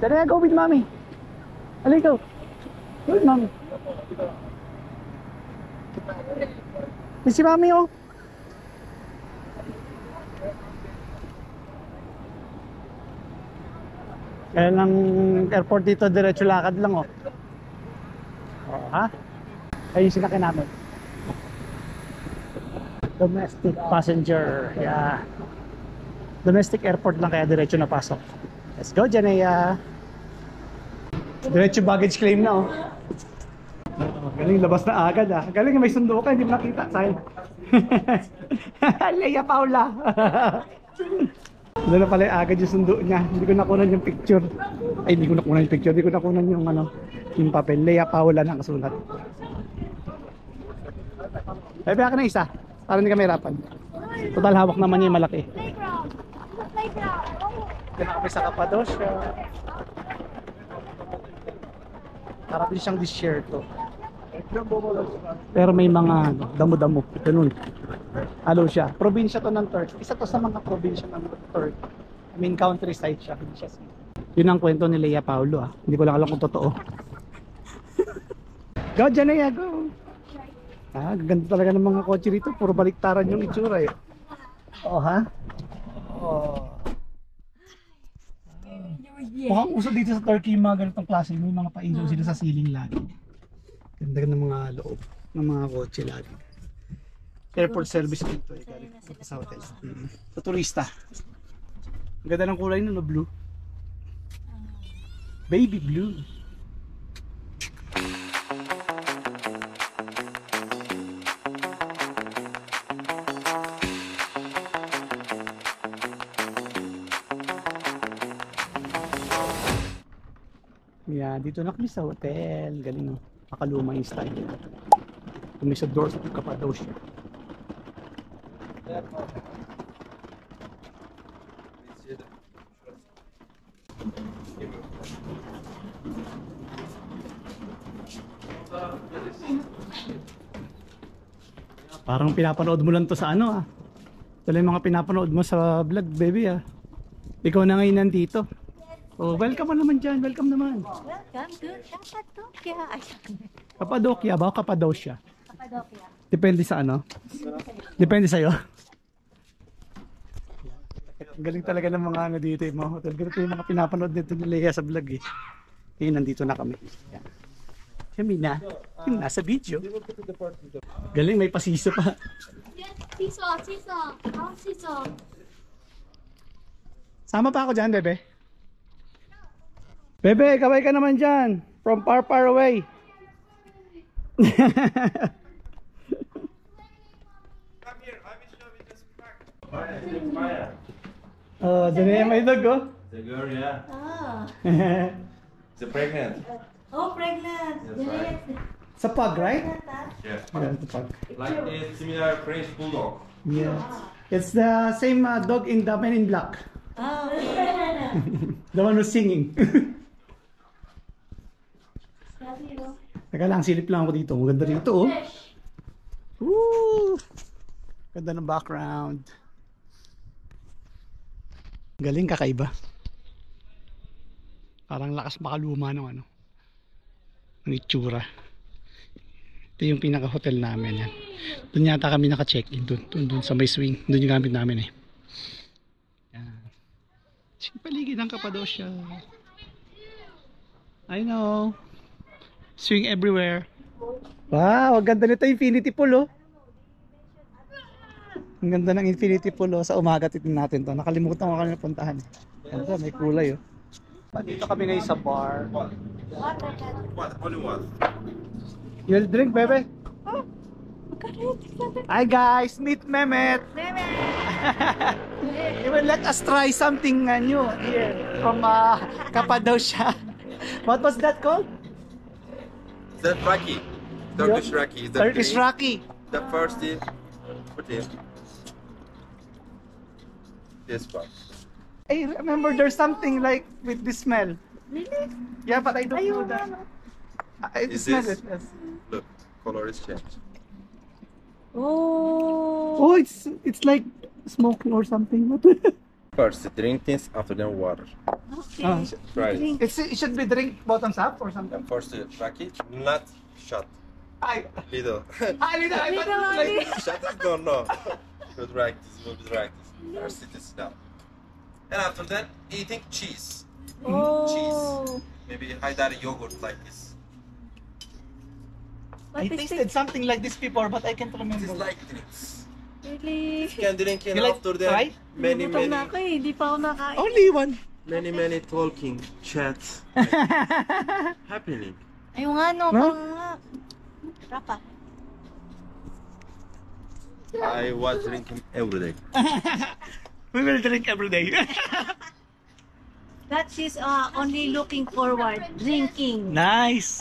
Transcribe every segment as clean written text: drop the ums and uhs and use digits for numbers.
Dali, go with mommy. Halika, go. Go with mommy. Si mami oh. Kaya ng airport dito, diretso lakad lang oh. Oh, ha? Ayun yung sinakyan namin. Domestic passenger. Yeah. Domestic airport lang kaya diretso na pasok. Let's go, Janea. Diretso baggage claim na oh. Galing, labas na agad ah. Galing, may sundo ka, hindi mo nakita. Sayang. Leia Paula. Doon na pala agad yung sundo niya. Hindi ko nakunan yung picture. Ay, hindi ko nakunan yung picture. Hindi ko nakunan yung ano, yung papel. Leia Paula na kasulat. Ay, baka na isa. Para hindi kami hirapan. Total hawak naman niya yung malaki. Kaya kami sa Cappadocia. Harap din siyang disyerto. Pero may mga damo-damo. Ganun. Alo siya. Probinsya to ng Turkey. Isa to sa mga probinsya ng Turkey. I mean countryside siya. Hindi siya city. Yun ang kwento ni Leia Paulo ah. Hindi ko lang alam kung totoo. Go Janea, go! Ah, ganda talaga ng mga kotse rito. Puro baliktaran yung itsura eh. Oh ha? Oh. Mukhang uso dito sa Turkey yung mga ganitong klase. May mga pailaw sila sa ceiling lagi. Ganda ng mga loob ng mga kotse lagi. Airport service dito eh, galing sa hotel. Sa turista. Ang ganda ng kulay no, blue. Baby blue. Yeah, dito na kami sa hotel. Galing no. Nakaluma yung style. Kami sa doors of Cappadocia. Parang pinapanood mo lang to sa ano ah. Ito lang yung mga pinapanood mo sa vlog, baby ah. Ikaw na ngayon nandito. Oh, welcome mo naman dyan. Welcome naman. Welcome to Cappadocia. Cappadocia ba o Cappadocia? Cappadocia. Depende sa ano? Depende sa'yo. Galing talaga ng mga ano dito yung mga hotel. Ganito yung mga pinapanood dito ni Leia sa vlog eh. Eh, nandito na kami. Yan. Kami na. Yung nasa video. Galing, may pasiso pa. Siso, siso. Ang siso. Sama pa ako dyan, bebe. Bebe, kaway ka naman dyan. From far, far away. Oh, dyan may dog oh. The girl, yeah. Ah. It's pregnant. Oh, pregnant. Yes, Sa pug, right? Yeah. Yeah, the pug. Like it's similar French bulldog. Yeah. It's the same dog in the Men in Black. Oh, The one who's singing. Teka lang, silip lang ako dito. Maganda rito oh. Woo! Ganda ng background. Galing, kakaiba. Parang lakas makaluma ng ano. Ang itsura. Ito yung pinaka hotel namin yan. Doon yata kami naka-check-in doon sa may swing. Doon yung gamit namin eh. Yan. Paligid ng Cappadocia. I know. Swing everywhere. Wow, ang ganda nito, infinity pool oh. Ang ganda ng infinity pool oh. Sa umaga titin natin to. Nakalimutan ko kanina puntahan. Ganda, may kulay oh. Dito kami ngayon sa bar. What? Only one. You'll drink, bebe? Hi guys, meet Mehmet. He will let us try something new here from Cappadocia. What was that called? The Raki. Turkish Raki. The Turkish drink. Raki. The first is put in this one. I remember there's something like with this smell. really? Yeah, but I don't know that. I Is smell this- it. Yes. Look, color is changed. Oh. Oh, it's like smoking or something. First drink this, after then water. Okay. Ah, Try it. it should be drink bottoms up or something. And first raki, not shot. Ay, Little. Alina, I Little thought only. like Shot is don't know. But right, this will be right. First it is down. And after that, eating cheese. Oh. Maybe Haidari yogurt like this. I What is tasted it? something like this before, but I can't It remember. is like drinks. Really? You can drink and You like after that, try? many Gutom na ako eh. Hindi pa ako nakain. Only one. many talking, chats happening. Ayun nga no, Huh? parang nga. Rapa. I was drinking every day. We will drink every day. That she's only looking forward, drinking. Nice.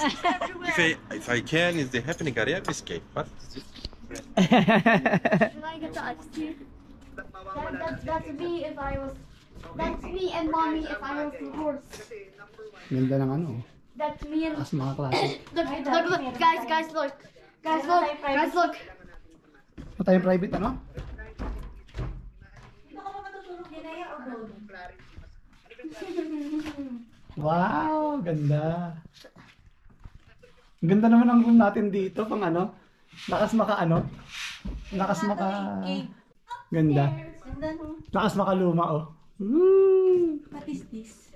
If I can, is the happening career escape? What is this? Should I get the ice tea? That's me if I was. That's me and mommy if I was the horse. Ganda ng ano. That's me and. As mga klase. Look, guys, look. Guys, look. Ano tayong private ano? Wow, ganda. Ang ganda naman ang room natin dito pang ano. Lakas maka ano. Lakas maka ganda. Ganda no? Lakas maka luma oh. Woo! What is this?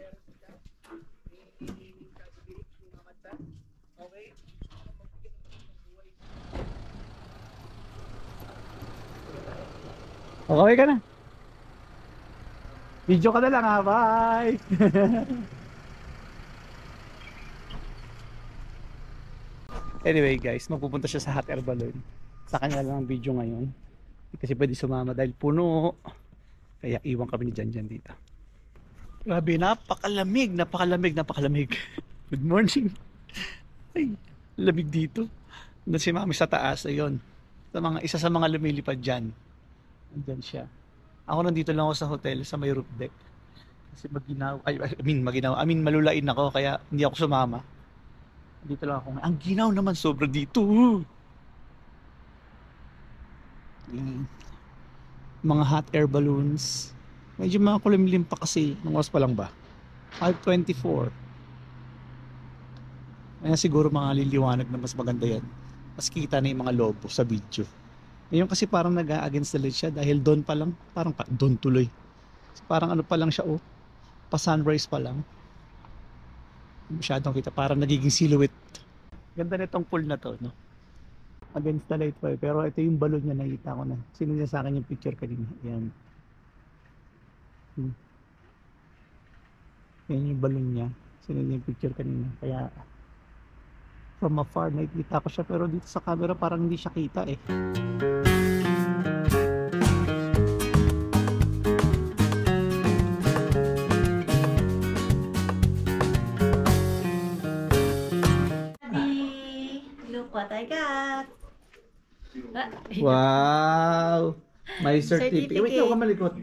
Okay ka na. Video ka na lang ha. Bye! Anyway guys, magpupunta siya sa hot air balloon. Sa kanya lang ang video ngayon. Hindi kasi pwede sumama dahil puno. Kaya iwan kami ni Janjan dito. Grabe, napakalamig. Good morning. Ay, lamig dito. Doon si mami sa taas, ayun. Isa sa mga lumilipad dyan. Andyan siya. Ako nandito lang ako sa hotel, sa may roof deck. Kasi malulain ako, kaya hindi ako sumama. Dito lang ako. Ang ginaw naman sobra dito. Mga hot air balloons. Medyo mga kulimlim pa kasi. Nung oras pa lang ba? 5:24. Kaya siguro mga liliwanag na mas maganda yan. Mas kita na yung mga lobo sa video. Ngayon kasi parang nag-a-against the light siya dahil doon pa lang. Parang doon tuloy. Parang ano pa lang siya oh. Pa-sunrise pa lang. Masyadong kita, parang nagiging silhouette. Ganda nitong pool na to, no? Against the light pa eh. Pero ito yung balon niya, nakita ko na. Sino niya sa akin yung picture kanina? Yan. Yan yung balon niya. Sino niya yung picture kanina. Kaya from afar, nakikita ko siya. Pero dito sa camera, parang hindi siya kita eh. Look what I got. Wow! May certificate. Wait, Certificate. huwag ka malikot.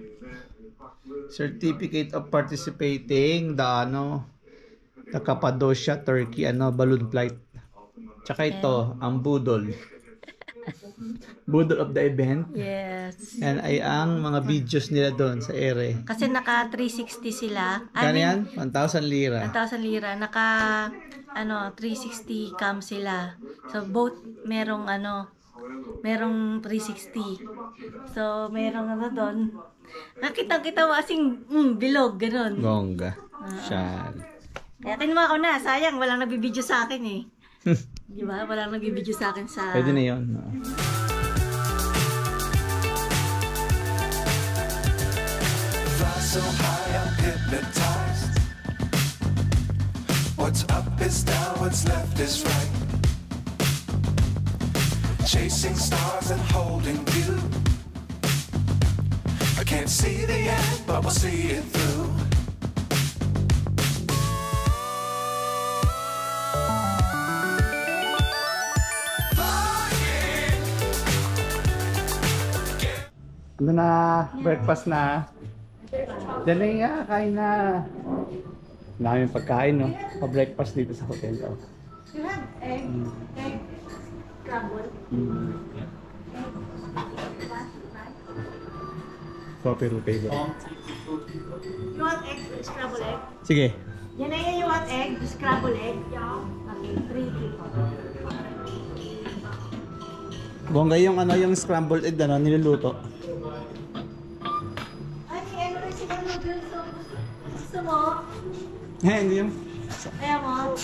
Certificate of participating the Cappadocia, Turkey, balloon flight. Tsaka ito, ang budol. Budol of the event. Yes. Yan ay ang mga videos nila doon sa ere. Kasi naka 360 sila. Kano yan? 1,000 lira. 1,000 lira. Naka 360 cam sila. So both merong merong 360. So merong doon. Nakita mo asing bilog ganun. Gongga. Siya. Kaya kinuha ko na. Sayang walang nagbibideo sa akin eh. Di ba? Walang nagbibideo sa akin sa... Pwede na yun. Fly so high, I'm hypnotized. What's up is down, what's left is right. Chasing stars and holding you. I can't see the end, but we'll see it through. Ano na, breakfast na. Diyan na nga, kain na. Ang daming pagkain, no? Pa-breakfast dito sa hotel. Oh. You have egg crumble. So, pero favorite. You want egg? Scramble egg? Sige. Yan na yan, you want egg? Scramble egg? Okay, 3 people. Bongga yung ano, yung scrambled egg na niluluto. Ay, ano rin sila noodles? So, gusto mo? Hindi yung... Ayaw mo?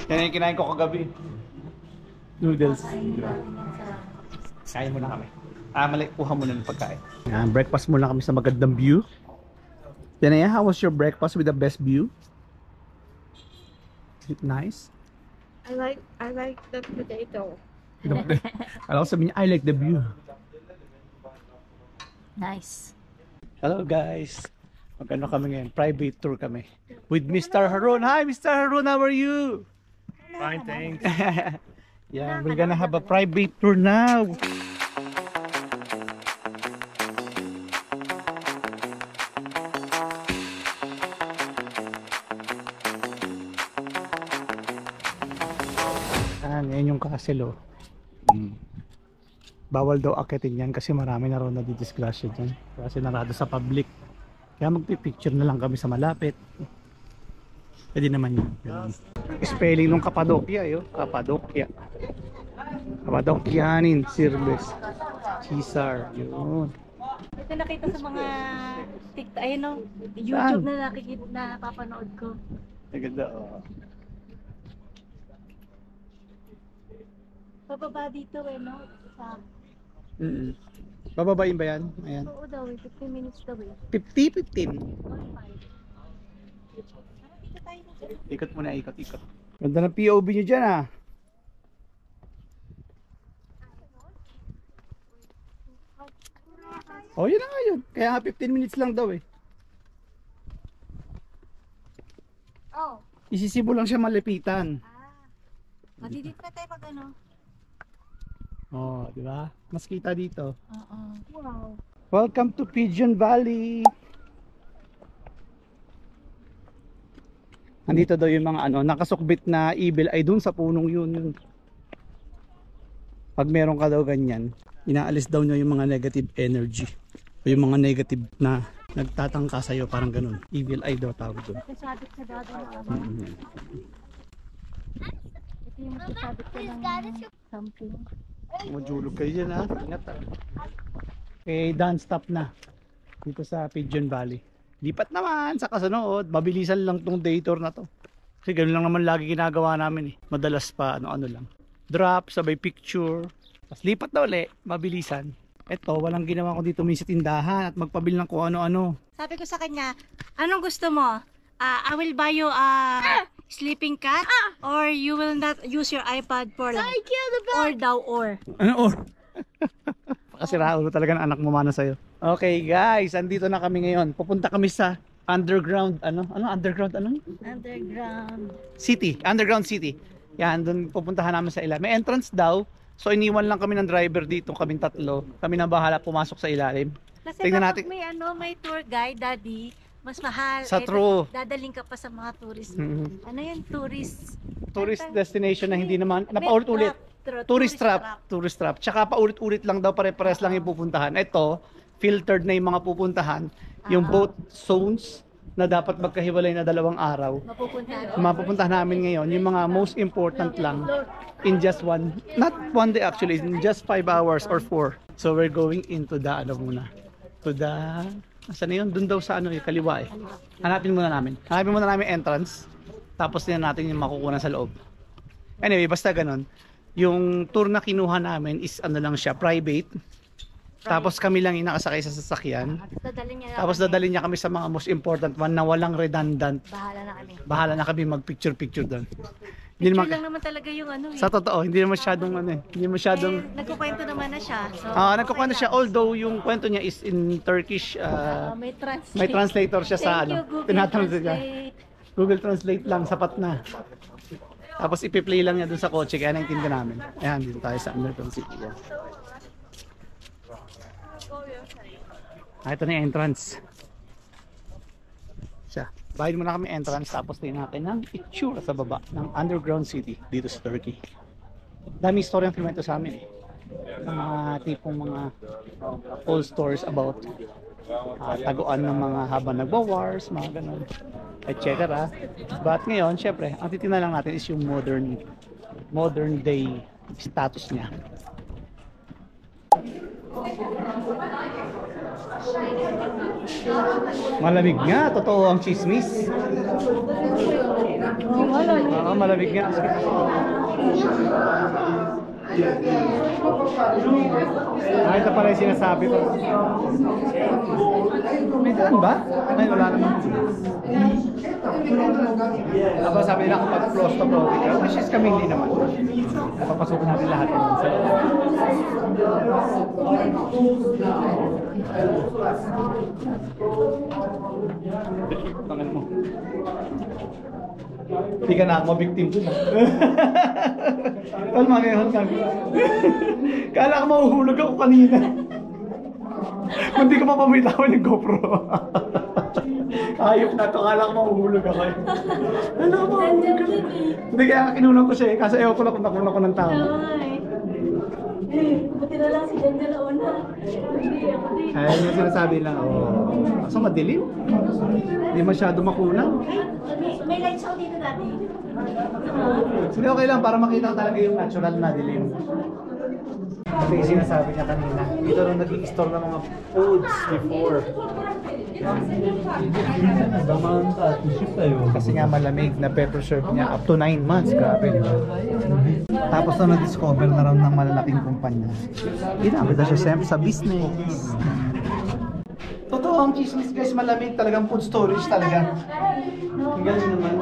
Yan yung kinain ko kagabi. Noodles. Kain Kain muna kami. Mali, kuha muna ng pagkain. Yan, breakfast muna kami sa magandang view. Yan na yan, how was your breakfast with the best view? Is it nice? I like the potato. Alam ko sabihin niya, I like the view. Nice. Hello guys. Magkano kami ngayon? Private tour kami. With Mr. Harun. Hi Mr. Harun, how are you? Fine, thanks. Yeah, we're gonna have a private tour now. Yan yung castle, oh. Bawal daw akitin yan kasi marami na rin nadidisgrasya dyan. Kasi narado sa public. Kaya magpipicture na lang kami sa malapit. Pwede naman yun. Spelling ng Cappadocia, yo. Cappadocia. Cappadocianin, Sirbes. Caesar, yun. Ito nakita sa mga TikTok, ayun o, YouTube na nakikita na papanood ko. Naganda, oh. Pababa dito eh, no? Sa... Bababain ba yan? Ayan. Oo daw eh, 15 minutes daw eh. 50-15. 45. Dito tayo na. Ikot muna, ikot. Ganda ng POV nyo dyan, ah. Oh, yun na nga yun. Kaya nga 15 minutes lang daw eh. Oh. Isisibo lang siya malapitan. Madidit na tayo pag ano. Oh, di ba? Mas kita dito. Oo. Wow. Welcome to Pigeon Valley. Andito daw yung mga ano, nakasukbit na evil ay dun sa punong yun. Pag meron ka daw ganyan, inaalis daw nyo yung mga negative energy. O yung mga negative na nagtatangka sa'yo, parang ganun. Evil eye daw tawag doon. Nasabit sa dado na ano. Ito yung masasabit ko ng something. Mujulog kayo dyan, ha? Ingat, ha? Okay, done, stop na. Dito sa Pigeon Valley. Lipat naman sa kasunod. Mabilisan lang tong day tour na to. Kasi ganoon lang naman lagi ginagawa namin eh. Madalas pa ano-ano lang. Drop, sabay picture. Tapos lipat na uli, mabilisan. Eto, walang ginawa ko dito minsan tindahan at magpabil ng kung ano-ano. Sabi ko sa kanya, anong gusto mo? I will buy you a sleeping cat or you will not use your iPad for life. Or daw or. Ano or? Pakasira ulo talaga ng anak mo mana sa'yo. Okay guys, andito na kami ngayon. Pupunta kami sa underground, underground city. Yan, doon pupuntahan namin sa ilalim. May entrance daw. So iniwan lang kami ng driver dito, kaming tatlo. Kami na bahala pumasok sa ilalim. Kasi Tingnan kapag natin. may tour guide, daddy, mas mahal. Sa true. Dadaling ka pa sa mga tourist. Mhm. Ano yan? Tourist destination na hindi naman, napaulit-ulit. Tourist trap. Tsaka paulit-ulit lang daw, pare-pares lang yung pupuntahan. Ito, filtered na yung mga pupuntahan. Yung both zones na dapat magkahiwalay na 2 araw. Mapupuntahan namin ngayon, yung mga most important lang in just not one day actually, in just 5 hours or 4. So we're going into the, asan na yun? Doon daw sa kaliwa eh. Hanapin muna namin entrance. Tapos din natin yung makukunan sa loob. Anyway, basta ganun. Yung tour na kinuha namin is lang siya, private. Tapos kami lang yung nakasakay sa sasakyan. Tapos dadalhin niya kami sa mga most important one na walang redundant. Bahala na kami mag-picture doon. Picture lang naman talaga yung Sa totoo, hindi naman masyadong nagkukwento naman na siya. So, nagkukwento siya, although yung kwento niya is in Turkish. May translator siya sa Tinatanong niya. Google Translate lang, sapat na. Tapos ipi-play lang niya dun sa kotse, kaya naintindihan namin. Ayan, dito tayo sa Underground City. Ito na yung entrance. Siya. Bayad muna kami entrance, tapos tingnan natin ng itsura sa baba ng Underground City dito sa Turkey. Dami story ang pinwento sa amin eh. Mga tipong mga old stories about taguan ng mga habang nagwa-wars, mga ganun, etc. But ngayon, syempre, ang titingnan lang natin is yung modern day status niya. Malamig nga, totoo ang chismis. Malamig nga. Ito pala yung sinasabi ko. May daan ba? Ay, wala naman. Aba, sabi nila kapag claustrophobic, which is kami hindi naman. Napapasukin natin lahat ng sa tangan mo. Hindi ka na ako mabiktim ko na. Kalma ngayon kami. Kala ko mahuhulog ako kanina. Kung di ko mapamitawan yung GoPro. Ayop na to, kala ko mahuhulog ako. Ano mo? Hindi kaya kinulang ko siya eh. Kasi ewan ko na kung nakulang ko ng tao. Buti na lang si Ganda na una. Ay, yung sinasabi lang, so madilim? Hindi masyado makulang. May lights out dito dati. Hindi, okay lang para makita ko talaga yung natural na dilim. Kasi yung sinasabi niya kanina, dito nung naging store ng mga foods before. Kasi nga malamig, na preserve niya up to 9 months. Grabe, di ba? Tapos na na-discover na raw ng malalaking kumpanya. Ginamit na siya siyempre sa business. Totoo ang chismis guys, malamig talagang food storage talaga. Ang galing naman.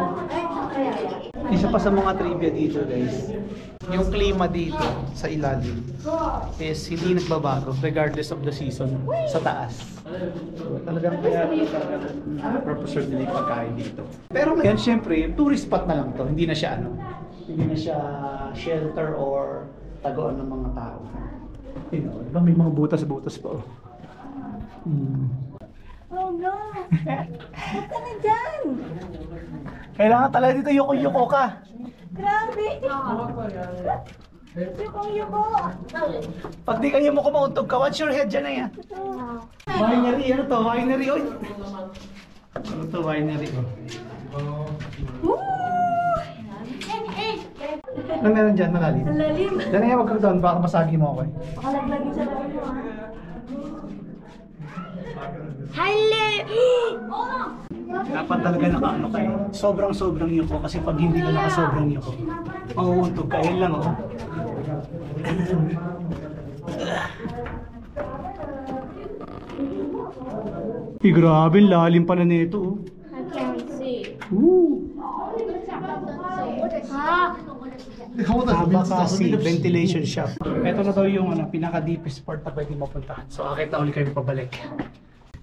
Isa pa sa mga trivia dito guys, yung klima dito sa ilalim is hindi nagbabago regardless of the season sa taas. Talagang kaya preserve nila yung pagkain dito. Pero ngayon syempre, tourist spot na lang to, hindi na siya hindi na siya shelter or taguan ng mga tao. You know, diba may mga butas-butas pa oh. Oh no! Huwag ka na dyan! Kailangan talaga dito yuko-yuko ka. Grabe! Yuko-yuko! Pag di kayo mo kumauntog ka, watch your head dyan na yan. Winery, ano to? Winery, oy! Ano to, winery, oh. Ano meron dyan, malalim? Ang lalim! Diyan na yan, wag ka doon, baka masagi mo ako eh. Pakalaglagin sa lalim mo ha. Dapat talaga naka-ano kayo. Sobrang yuko kasi pag hindi ka naka-sobrang yuko, mauuntog ka. Yan lang oh. Grabe, lalim pala nito oh. I can't see. Kasi ventilation shop. Ito na daw yung pinaka-deepest part na pwede mapuntahan. So akit na ulit kayo pabalik.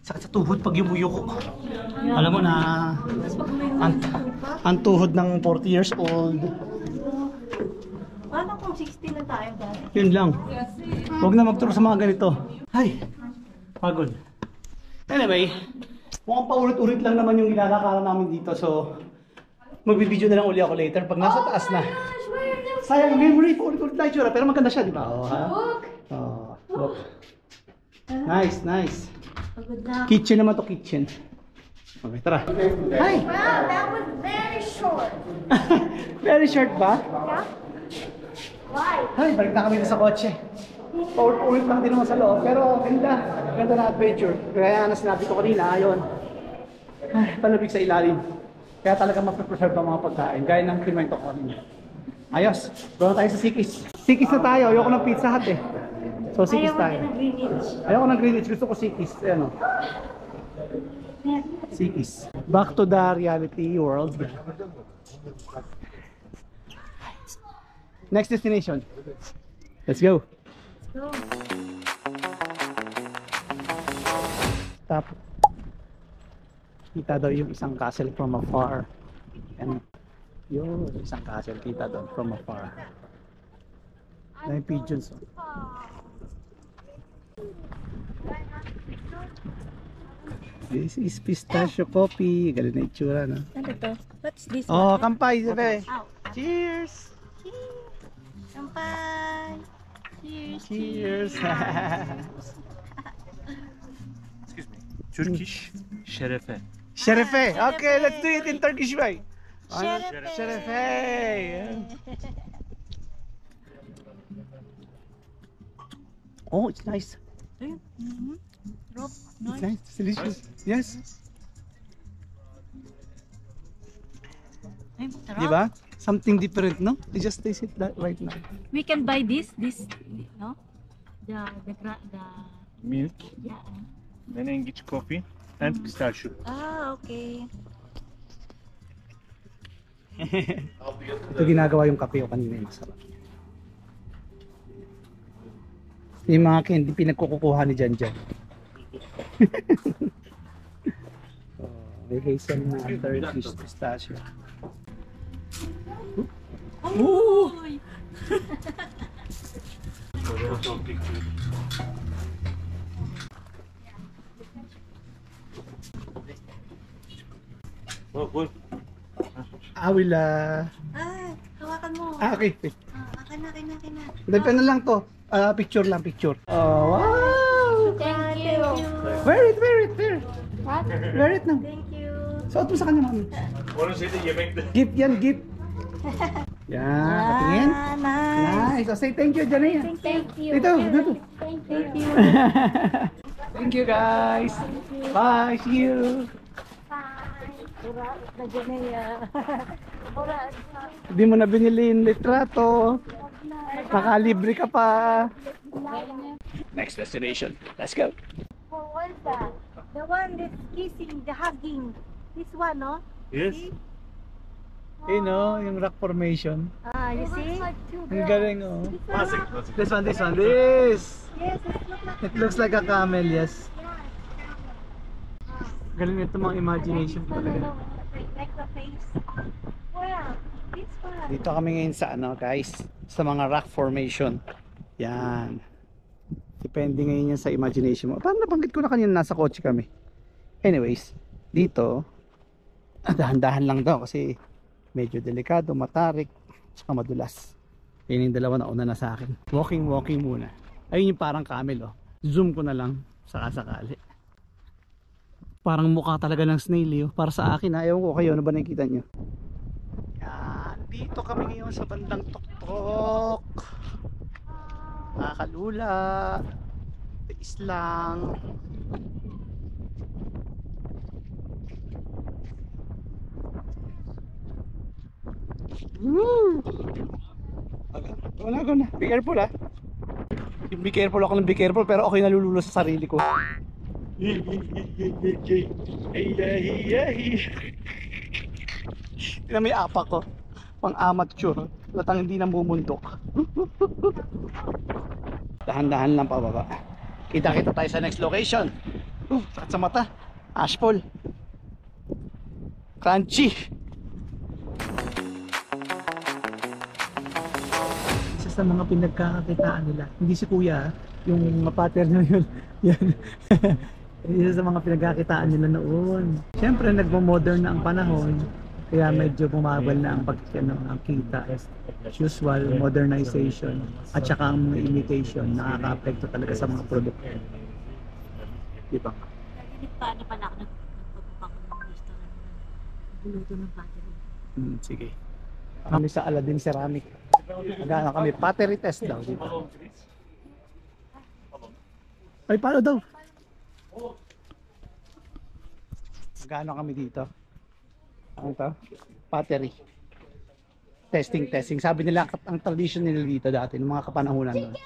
Sakit sa tuhod pag yumuyuko. Alam mo na ang tuhod ng 40 years old. Paano kung 60 na tayo dati? Yun lang. Huwag na magturo sa mga ganito. Ay, pagod. Anyway, mukhang paulit-ulit lang naman yung ilalakaran namin dito. So, magbibideo na lang uli ako later pag nasa taas na. Sayang memory, paulit-ulit lang itsura. Pero maganda siya, di ba? Oh, ha? Oh, look. Nice, nice. Pagod na. Kitchen naman to, kitchen. Okay, tara. Hi! Wow, that was very short. Very short ba? Yeah? Why? Ay, balik na kami sa kotse. Paulit-ulit lang din naman sa loob. Pero ganda. Ganda na adventure. Kaya na sinabi ko kanina, ayun. Ay, palabig sa ilalim. Kaya talaga mapreserve ang mga pagkain. Gaya ng kinwento ko kanina. Ayos. Doon tayo sa Sikis. Sikis na tayo. Ayoko ng Pizza Hut eh. So Sikis Ayaw mo tayo. din ng Greenwich. Ayoko ng Greenwich. Gusto ko Sikis. Ayan o. Sikis. Back to the reality world. Next destination. Let's go. Go. Tap. Kita daw yung isang castle from afar. And yun, isang castle kita doon from afar. Na yung pigeons. Oh. This is pistachio coffee. Galing na itsura, no? Ano to? What's this Oh, one? kampay, sabi. Ow. Cheers! Kampay! Cheers! Cheers! Excuse me. Turkish şerefe. Şerefe. Okay, let's do it in Turkish way. Şerefe. Şerefe. Oh, it's nice. Rob, It's nice. It's delicious. Yes. Ay, sarap. Di ba? Something different, no? I just taste it right now. We can buy this, no? The Milk, yeah. menengiç coffee and pistachio. Okay. Ito ginagawa yung kape ko kanina yung masarap. Yung mga candy pinagkukuha ni Janjan. May hazelnut, Turkish pistachio. Uy! I will, Hawakan mo. okay. Akin na. Depende lang to. Picture lang, picture. Oh, wow! Thank you. Wear it. What? Wear it now. Thank you. Suot mo sa kanya, mami. Gift yan, gift. Yan, patingin. Nice. Nice. So say thank you, Janaya. Thank you. Dito. Thank you. Thank you, guys. Bye. See you. Hindi mo na binili yung litrato. Nakalibre ka pa. Next destination. Let's go. What is that? The one that's kissing, the hugging. This one, no? Yes. You know, yung rock formation. You see? Ang galing, oh. Classic. This one. This. Yes, It looks like a camel, yes. Galing nito mga imagination talaga. like the face. Wow, this one. Dito kami ngayon sa guys, sa mga rock formation. Yan. Depende ngayon yan sa imagination mo. Parang nabanggit ko na kanina nasa kotse kami. Anyways, dito dahan-dahan lang daw kasi medyo delikado, matarik, saka madulas. Yan yung dalawa na una na sa akin. Walking muna. Ayun yung parang camel, oh. Zoom ko na lang sakasakali. Parang mukha talaga ng snail, oh. Para sa akin, ayaw ko kayo, ano ba nakikita nyo? Yan, dito kami ngayon sa bandang Tuktok. Nakakalula. Tiis lang. Woo! Wala ko na. Be careful, ha. Yung be careful ako ng be careful, pero okay nalululo sa sarili ko. Tingnan mo yung apak ko. Pang amateur. Latang hindi namumundok. Dahan-dahan lang pababa. Kita-kita tayo sa next location. Sakit sa mata. Ashfall. Crunchy. Isa sa mga pinagkakakitaan nila. Hindi si kuya, yung pattern na yun. Yan. Isa sa mga pinagkakitaan nila noon. Siyempre nagmo-modern na ang panahon. Kaya medyo bumabal na ang ang kita. As usual, modernization at saka ang mga imitation nakaka-apekto talaga sa mga produkto. Diba? Paano pala ako nagpapako ng restaurant na buluto ng battery? Sige. Kami sa Aladdin Ceramic. Nagana kami, battery test daw. Diba? Ay, paano daw? Nagana kami dito. Ano to? Battery. Testing. Sabi nila, ang tradition nila dito dati, ng mga kapanahunan doon.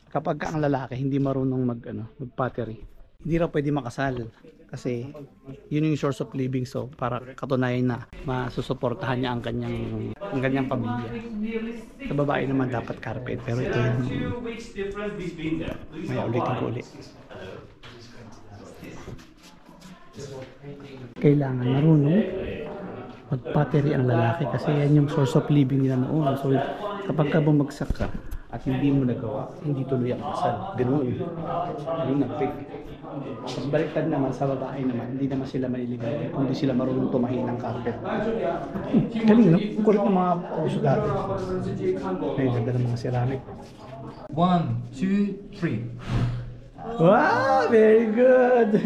Kapag ang lalaki hindi marunong mag-battery, hindi raw pwede makasal. Kasi yun yung source of living, so para katunayan na masusuportahan niya ang kanyang pamilya. Sa babae naman dapat carpet, pero ito yung may ulitin ko ulit. Kailangan marunong mag-battery ang lalaki kasi yan yung source of living nila noon. So kapag ka bumagsak ka at hindi mo nagawa, hindi tuloy ang kasal. Ganoon ang faith. Tapos baliktad naman sa babae naman, hindi naman sila maliligaw kung hindi sila marunong tumahin ng carpet. Galing, no? Kulit ng mga uso dati. Ay, ganda ng mga ceramic. 1, 2, 3. Wow, very good.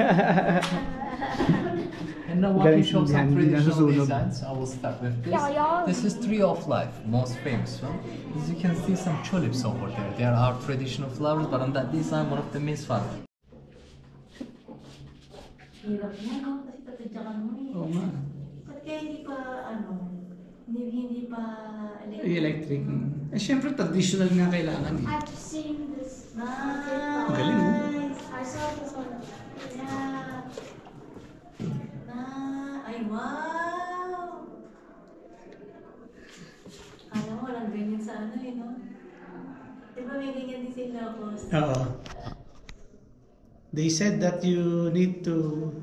And now want to show some Hindi traditional nasusunog. designs. I will start with this. Yeah, yeah. This is Tree of Life, most famous one. As you can see some tulips over there. They are our traditional flowers, but on that design, one of them is fun. Hirap na, no? Kasi tatadyakan mo eh. Oo nga. Ba't kaya hindi pa, hindi pa Electric. Eh, syempre traditional nga kailangan eh. I've seen this. Nice! Ang galing, oh. I saw this one. Yeah. Ay, wow! Alam mo, walang ganyan sa ano eh, no? Di ba may ganyan din sa Ilocos? Oo. They said that you need to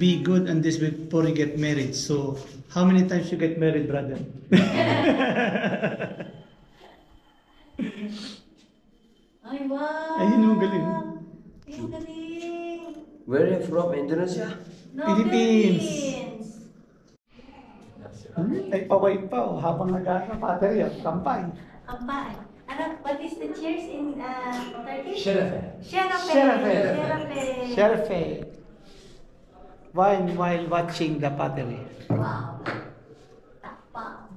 be good on this before you get married. So, how many times you get married, brother? Ay, wow! Ayun yung galing. Ang galing! Where are you from? Indonesia? No, Philippines. Ay, paway pa oh. Habang nag-ano, pateri, kampay. Apa? What is the cheers in Turkish? Şerefe. Şerefe. Şerefe. Wine while watching the pottery. Wow. Tapa.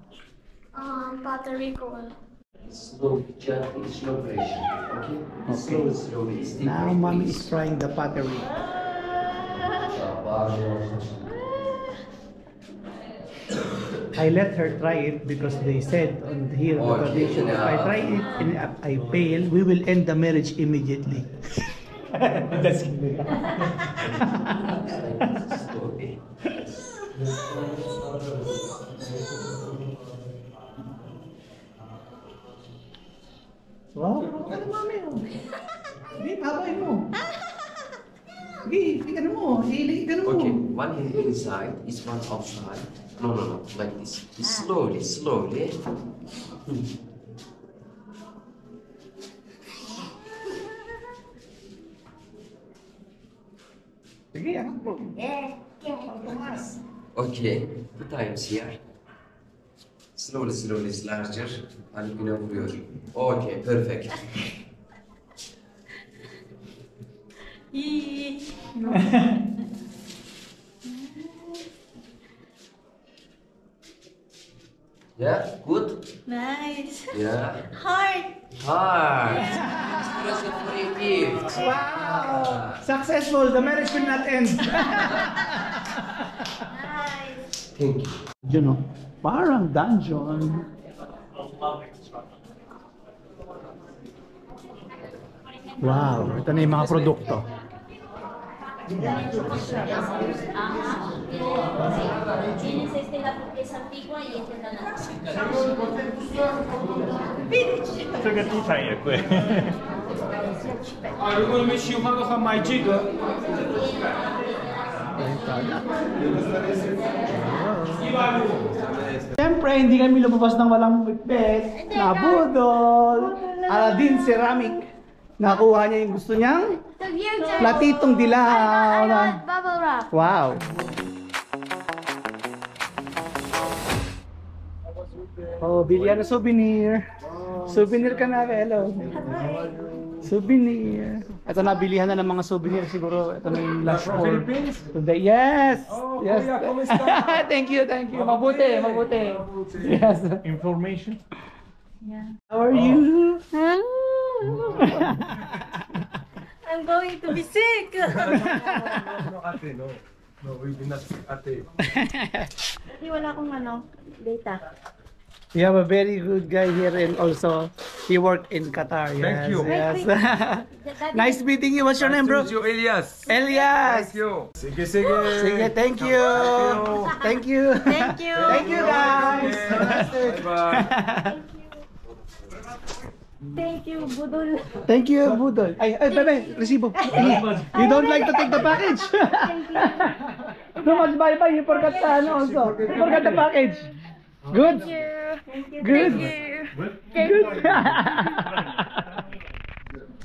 Battery cool. Slow, gently, slow pressure. Okay? Okay. Slowly. Now, mommy is trying the pottery. I let her try it because they said on here the Okay, tradition, if I yeah. try it and I fail, we will end the marriage immediately. That's Slowly. wow, ano mami oh. Sige, babay mo. Sige, ano mo, ano mo. Okay, one is inside, is one outside. No, no, no, like this. Slowly, slowly. Sige, ano po. Okay, 2 times here. Slowly, slowly, it's larger. And you know, okay, perfect. Yeah, good. Nice. Yeah. Heart. Hard. Expression for your gift. Wow! Successful, the marriage will not end. Nice. Thank you. You know, parang dungeon. Wow, ito na yung mga produkto. Tienes la es antigua y esta es la nueva. 这个地毯也贵。如果你们喜欢的话，买这个。 Siyempre, hindi kami lumabas ng walang bitbit. Nabudol. Aladdin Ceramic. Nakuha niya yung gusto niyang The future. platitong dilaw. I got bubble wrap. Wow. Oh, bilyan na souvenir. Souvenir ka na, hello. Souvenir. Ito na, bilihan na ng mga souvenir siguro. Ito na yung last for today. Yes! Oh, Yes! kuya, kumusta? Thank you, thank you. Mabuti, mabuti. Yes. Information. How are you? I'm going to be sick. No, ate, no. No, we will not speak ate. Hindi wala akong data. We have a very good guy here and also he worked in Qatar. Yes, Thank you. Yes. Nice meeting you. What's your name, bro? You, Elias. Elias. Thank you. Sige, sige. Sige, thank you. Thank you. Thank you. Thank you, guys. Bye-bye. Thank you, Budol. Thank you, Budol. Ay, bye-bye. Resibo. You don't like to take the package? So much bye-bye. You forgot the also. You forgot the package. Good? Good? Good?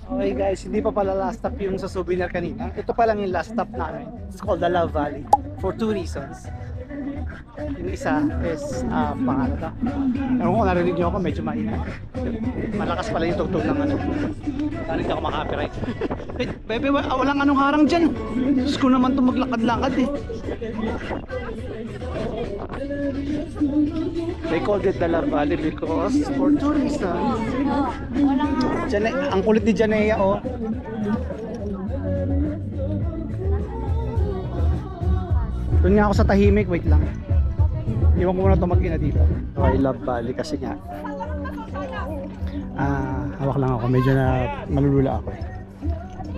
Okay guys, hindi pa pala last stop yung sa souvenir kanina. Ito pa lang yung last stop namin. It's called the Love Valley for 2 reasons. Yung isa is pangalan ka. Ewan ko, narinig nyo ako, medyo maingat. Malakas pala yung tugtog ng ano. Sana hindi ako makapiright. Bebe, walang anong harang dyan. Diyos ko naman itong maglakad-lakad eh. They called it Dalar Valley because for tourism. Ang kulit ni Janea, oh. Doon nga ako sa tahimik, wait lang. Iwan ko muna ito mag-ina dito. Oh, I love Bali kasi nga hawak lang ako, medyo na malulula ako.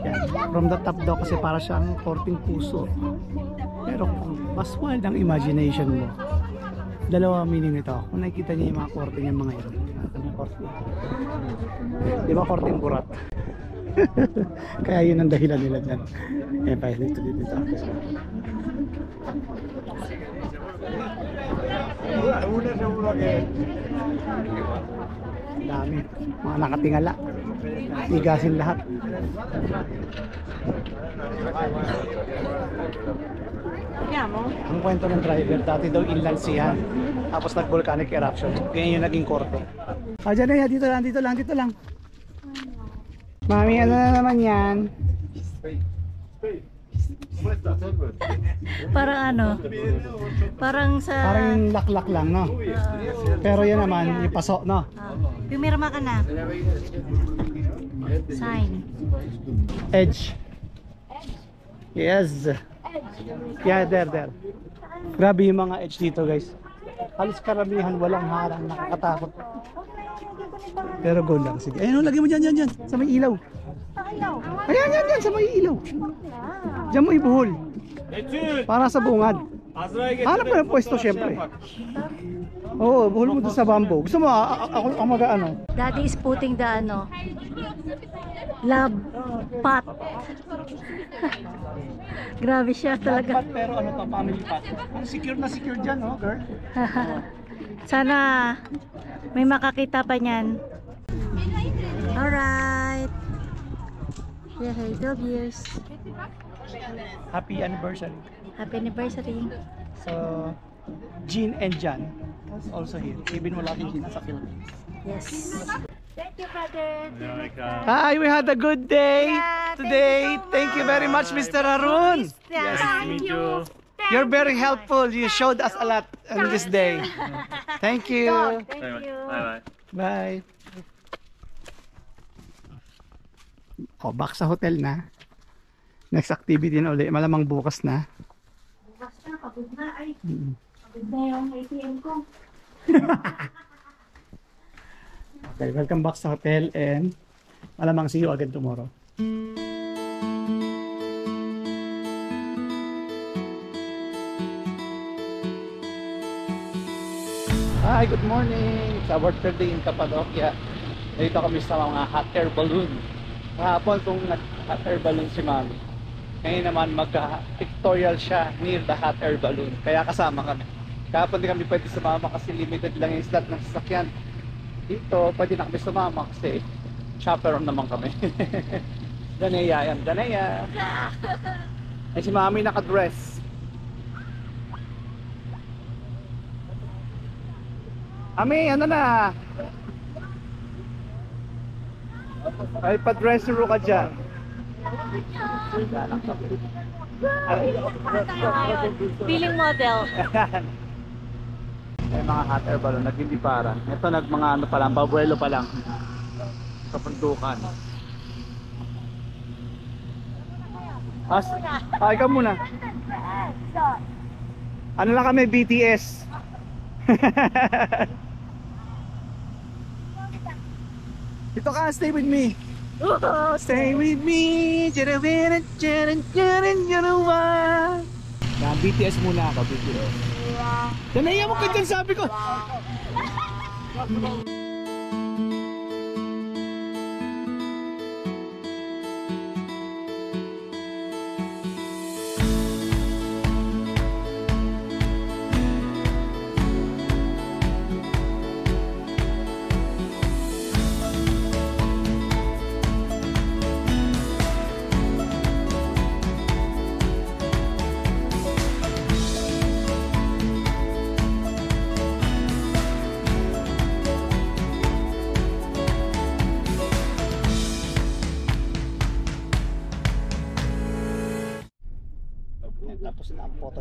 Yan. From the top daw kasi para siyang korting puso. Pero mas wild ang imagination mo. Dalawa meaning nito. Kung nakikita niyo yung mga korting yung mga ito. Di ba korting burat? Kaya yun ang dahilan nila dyan. Eh, pa dito. Dami, mga nakatingala. Igasin lahat. Ang kwento ng driver, dati daw inlandsihan. Tapos nag-volcanic eruption. Kaya yung naging korte. Dyan na yan, dito lang. Mami, ano na naman yan? Parang ano? Parang Parang laklak lang, no? Pero yan naman, yung paso, no? Pumirma ka na. Sign. Edge. Yes. Yeah, there. Grabe yung mga edge dito, guys. Halos karamihan, walang harang, nakakatakot. Pero go lang, sige. Ayun, lagay mo dyan, sa may ilaw. Ayan, sa may ilaw. Diyan mo ibuhol. Para sa bungad. Hanap ka ng pwesto, syempre. Oo, buhol mo doon sa bamboo. Gusto mo, ako ang mag-ano? Daddy is putting the love pot. Grabe siya talaga. Pot, pero ano to, family pot. Secure na secure dyan, oh, girl. Sana may makakita pa niyan. Alright. Yeah, 12 years. Happy anniversary. Happy anniversary. So, Jean and Jan is also here. Even wala din Jean sa Philippines. Yes. Thank you, brother. Hi, we had a good day Yeah, today. Thank you very much, Mr. Arun. Yes. Thank you. You're very helpful. You showed us a lot on this day. Thank you. Thank you. Bye-bye. Bye. Oh, back sa hotel na. Next activity na ulit. Malamang bukas na. Bukas na, pagod na. Ay, pagod na yung ATM ko. Okay, welcome back sa hotel and malamang see you again tomorrow. Hi, good morning! It's our third day in Cappadocia. Dito kami sa mga hot air balloon. Kahapon kung nag-hot air balloon si Mami. Ngayon naman mag-pictorial siya near the hot air balloon. Kaya kasama kami. Kahapon di kami pwede sumama kasi limited lang yung slot ng sasakyan. Dito pwede na kami sumama kasi chaperone naman kami. Danaya yan, Danaya! Ay si Mami naka-dress. Ami, ano na? Ay, pa-dressero ka dyan. Feeling model. Ay, mga hot air balloon, nagliliparan. Ito, mga ano pa lang, babuelo pa lang. Sa pundukan. Ikaw muna. Ano lang kami, BTS. Ito ka, stay with me. Stay with me. BTS muna ako, BTS. Danaya mo ka dyan, sabi ko.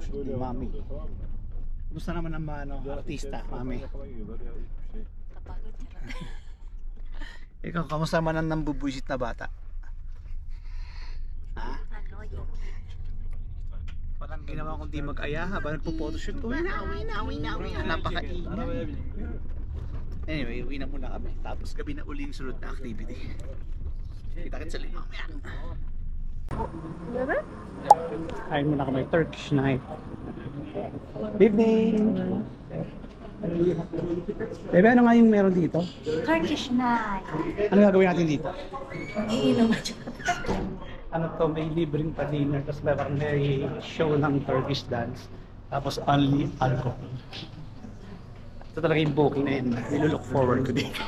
photoshoot ni Mami. Kumusta naman ang artista, Mami? Ikaw, kamusta naman ang nambubuisit na bata? Ha? Walang ginawa kundi mag-aya habang nagpo-photoshoot. Uwi na. Napakaingay. Anyway, uwi na muna kami. Tapos gabi na uli yung sunod na activity. Kita-kits ulit mamaya. Kain muna kami, Turkish night. Evening! Bebe, ano nga yung meron dito? Turkish night. Ano gagawin natin dito? Iinom at Ano to, may libreng pa-dinner, tapos may show ng Turkish dance, tapos only alcohol. Ito talaga yung booking na yun. Nilook forward ko dito.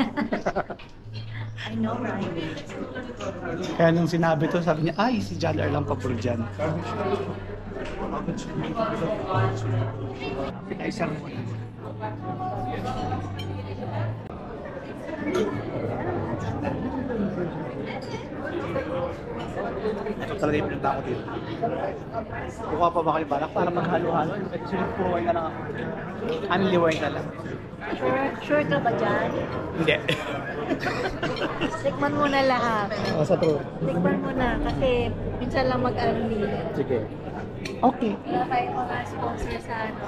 I know, right? Kaya nung sinabi to, sabi niya, ay, si John R lang pa po dyan. Pinaisan mo na. Ito talaga yung pinunta ko dito. Kukuha pa ba kayo balak para maghalo-halo? Ito sulit po na lang ako. Only wine na lang. Sure ka ba dyan? Hindi. Tikman mo na lahat. Sa true. Tikman mo na kasi minsan lang mag-only. Sige. Okay. Wala tayong mga sponsor sa ano.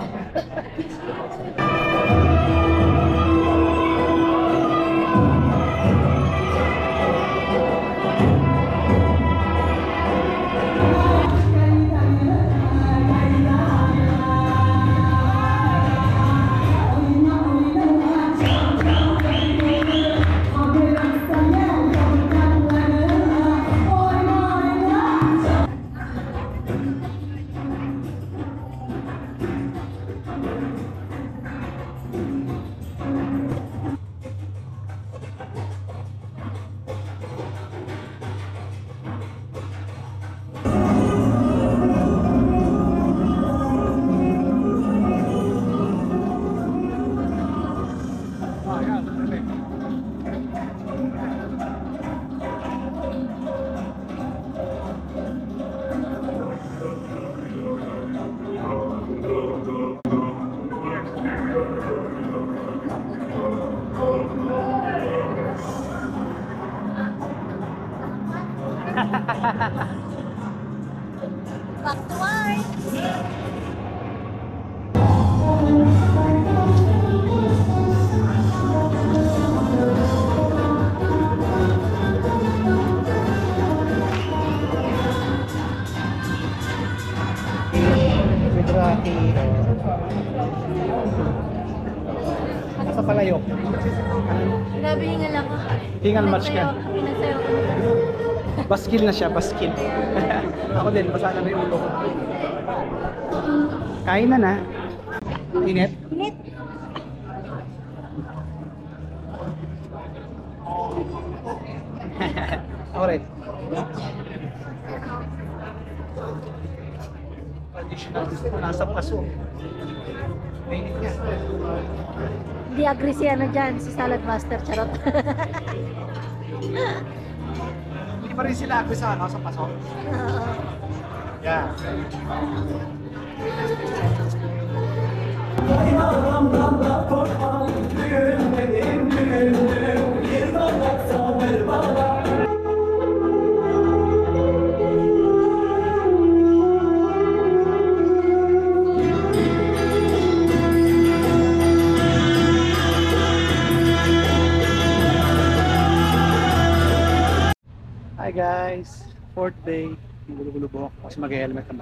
Back to work! Sa palayok. Grabe hingal ako. Hingal match ka. Pinagsayo ko. Baskil na siya, baskil. Ako din, basa na yung ulo ko. Kain na na. Init? Init. Ako rin. Traditional gusto ko nasa paso. Mainit niya. Hindi agree ano dyan, si Salad Master, charot. Hindi pa rin sila agree sa paso. Yeah. Hi guys, 4th day. Gulo-gulo po ako kasi mag-helmet naman.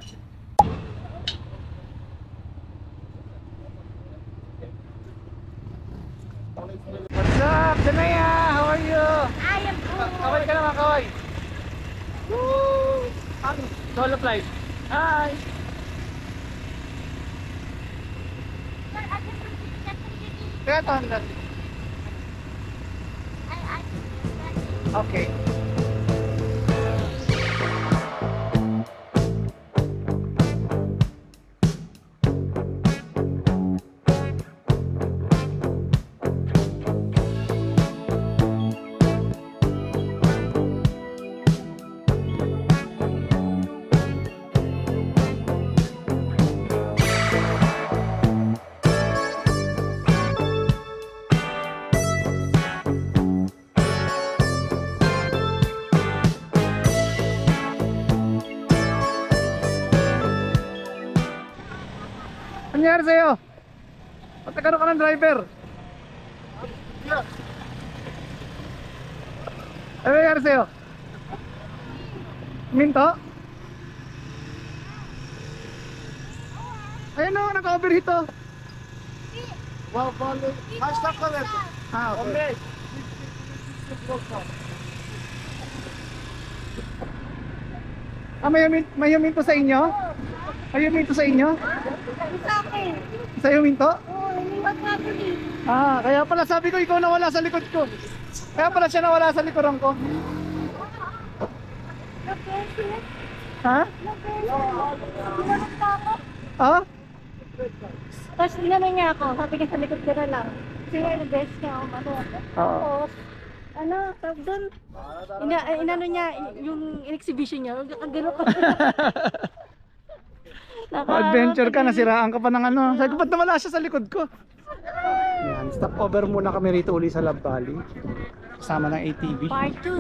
What's up, Danaya? How are you? I am good. Kaway ka naman, kaway. Woo! Solo flight. Hi! Teka, tahan. Okay. nangyari sa'yo? Ba't nagkaroon ka ng driver? Ano nangyari sa'yo? Minto? Ayun o, naka-overheat o. Ah, okay. Ah, may huminto sa inyo? May huminto sa inyo? Sa akin. Sa huminto? Oo, iniwan nga po eh. Ah, kaya pala sabi ko ikaw nawala sa likod ko. Kaya pala siya nawala sa likuran ko. Nag-beses. Ha? Iwanag ka ako. Ah? Tapos inano niya ako, sabi niya sa likod ko na lang. Kasi nag-beses niya ako, ano. Tapos, ano, tawag doon. Inano niya, yung in-exhibition niya, gano'n ka. Adventure ka, nasiraan ka pa ng ano. Sabi ko, ba't nawala siya sa likod ko? Yan, stop over muna kami rito uli sa Love Valley. Kasama ng ATV. Part 2.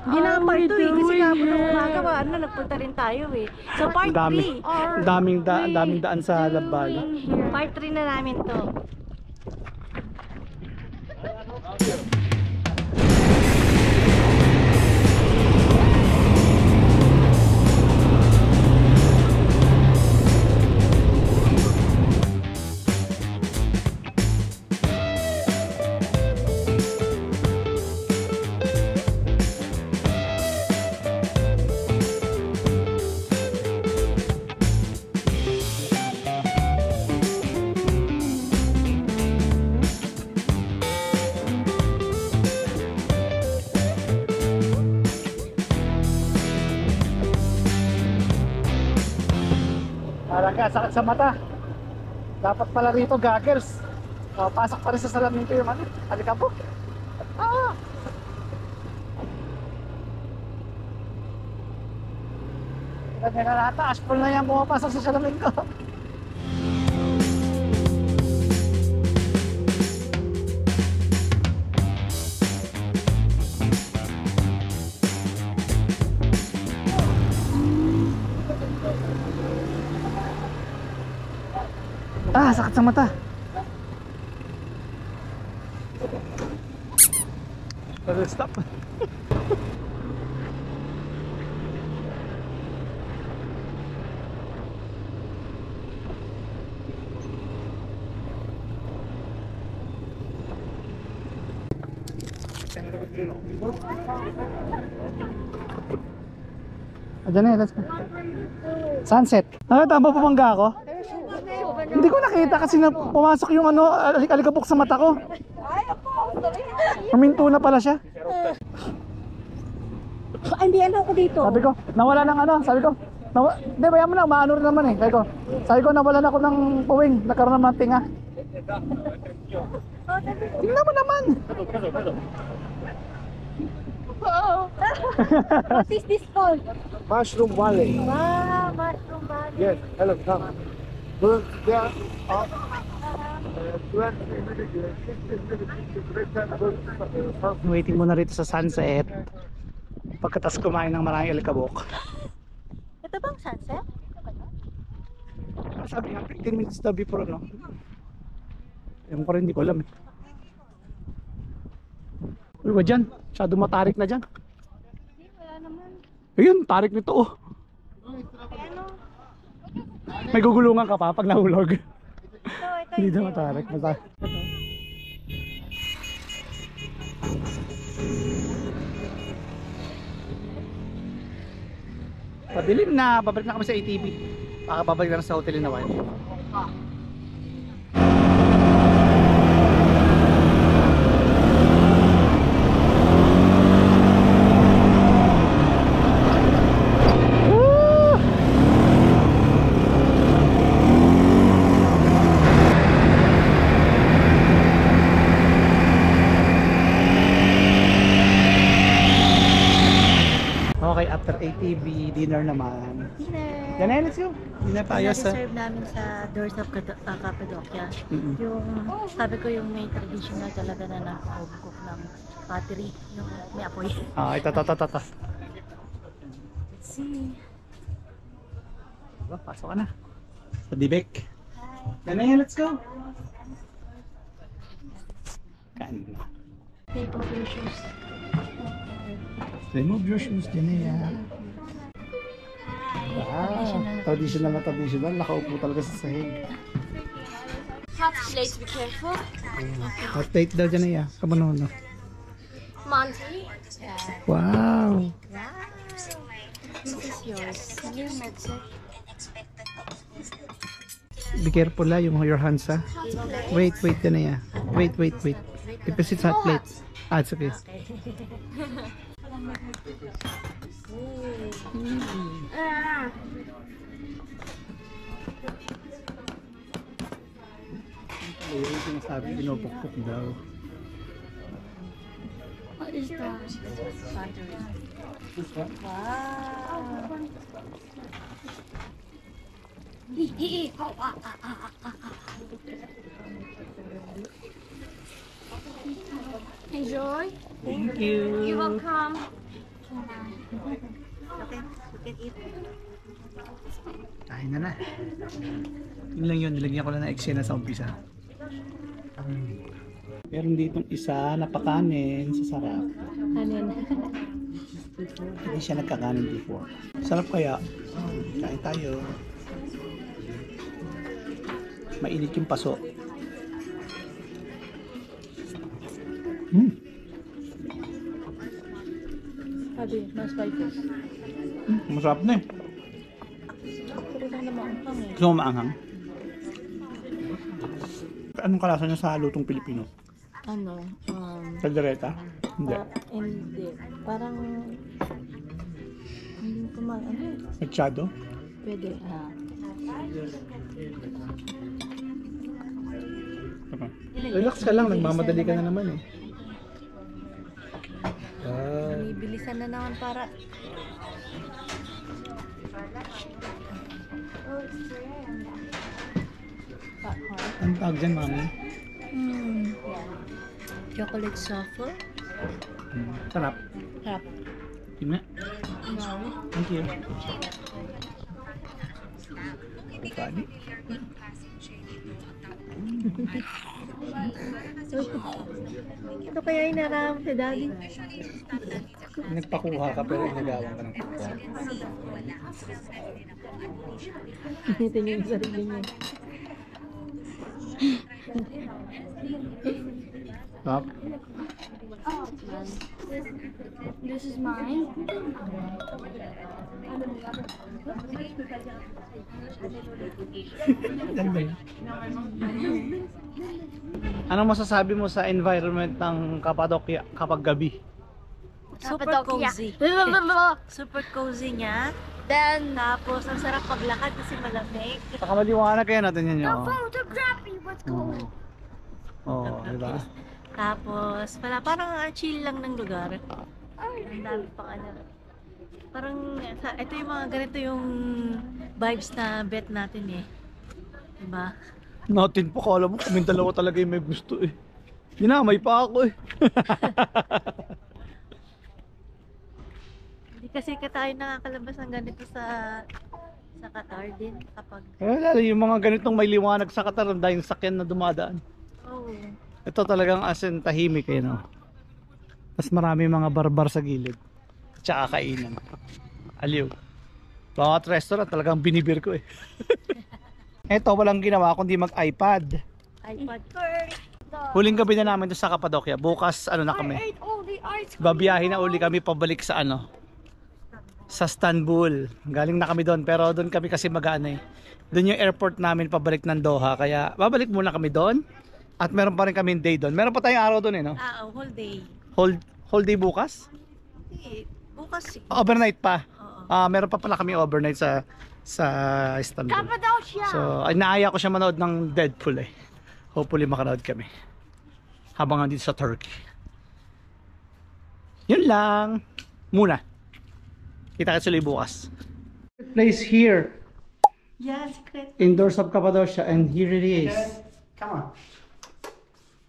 Hindi na part 2 eh. Kasi nga po nung umaga, nagpunta rin tayo eh. So part 3. Daming daan sa Love Valley. Part 3 na namin to. Talaga, sakit sa mata. Dapat pala rito goggles. Pasok pa rin sa salamin ko yung ano. Halika po. Ah! Ganyan na nata, ashful na yan pumapasok sa salamin ko. Ah, sakit sa mata. Stop. Ayan na, let's go. Sunset. Nakatama pumangga ako? Hindi ko nakita kasi pumasok yung ano, alikabok sa mata ko. Huminto na pala siya. Ay, hindi ano ako dito. Sabi ko, nawala ng ano, sabi ko, hindi, bayan mo na, maano rin naman eh. Sabi ko, nawalan ako ng puwing, nagkaroon ng mga tinga. Tingnan mo naman. What is this called? Mushroom Valley. Wow, Mushroom Valley. Yes, hello, come. Look, there are 20 minutes. Waiting muna rito sa sunset. Pagkatas kumain ng maraming alikabok. Ito bang sunset? Sabi nga, 15 minutes na before, no? Ewan ko rin, hindi ko alam eh. Uy, ba dyan? Masyado matarik na dyan. Wala naman. Ayun, tarik nito oh. May gugulungan ka pa pag nahulog. Hindi na matarik. Padilim na, babalik na kami sa ATV. Baka babalik na sa hotel na Hawaii. Okay, after ATV, dinner naman. Dinner. Yan na, let's go. Dinner tayo sa... serve namin sa Doors of Cappadocia. Yung, sabi ko yung may traditional talaga na nag-home cook ng pottery, yung may apoy. Ah, ito. Let's see. Diba, pasok ka na. Sa Dibek. Janaya, let's go. Kain na. Take off your shoes. Remove your shoes, Janaya. Traditional na traditional. Nakaupo talaga sa sahig. Hot plate, be careful. Hot plate daw, Janaya. Kabanono. Monty. Wow. This is yours. Your medicine. Be careful la yung your hands ha. Wait, Janaya. Wait. If it's hot plate. It's okay. Yung sinasabi, pinupukpuk daw. What is that? Wow. Enjoy. Thank you. You're welcome. Kain na. Yun lang yun, nilagyan ko lang ng eksena sa umpisa. Meron ditong isa na pakanin sa sarap. Kanin. Hindi siya nagkakanin before. Sarap kaya. Kain tayo. Mainit yung paso. Sabi, mas spices. Masarap na eh. Pero lang naman ang pang eh. Gusto mo maanghang? Anong kalasa niya sa lutong Pilipino? Ano? Kaldereta? Hindi. Hindi. Parang hindi ko ano? Machado? Pwede. Relax ka lang, nagmamadali ka na naman eh. Bilisan na naman para Anong tawag dyan, mami? Chocolate truffle. Sarap. Sarap. Tingnan. Thank you. Pagkali. Ano kaya inaram si Daddy? Nagpakuha ka pero inagawan ka ng kuha. Tingin yung sarili niya. Stop. This is mine. Anong masasabi mo sa environment ng Cappadocia kapag gabi? Super cozy. Super cozy niya. Then, Tapos, ang sarap paglakad kasi malamig. Baka maliwanag kaya natin yan yun. photography, let's go. Oo, diba? Tapos, parang chill lang ng lugar. Ang dami pang ano. Parang, ito yung mga ganito yung vibes na bet natin eh. Diba? Natin po, kala mo kami dalawa talaga yung may gusto eh. Dinamay pa ako eh. Hindi kasi tayo nakakalabas ng ganito sa Qatar din kapag... Lalo yung mga ganitong may liwanag sa Qatar dahil yung sakyan na dumadaan. Oh. Ito talagang as in tahimik eh, no? Mas marami mga barbar sa gilid. Tsaka kainan. Aliw. Bawat restaurant talagang binibir ko eh. Ito walang ginawa kundi mag-iPad. iPad. Huling gabi na namin doon sa Cappadocia. Bukas ano na kami. Babiyahin na uli kami pabalik sa ano. Sa Istanbul. Galing na kami doon pero doon kami kasi mag-ano eh. Doon yung airport namin pabalik ng Doha. Kaya babalik muna kami doon. At meron pa rin kami day doon. Meron pa tayong araw doon eh, no? Whole day. Whole day bukas? Hindi. Bukas. Overnight pa. Meron pa pala kami overnight sa Istanbul. Cappadocia! So, naaya ko siya manood ng Deadpool eh. Hopefully makanood kami. Habang nandito sa Turkey. Yun lang. Muna. Kita-kits ulit bukas. Place here. Yeah, secret. Indoors of Cappadocia, and here it is. Come on.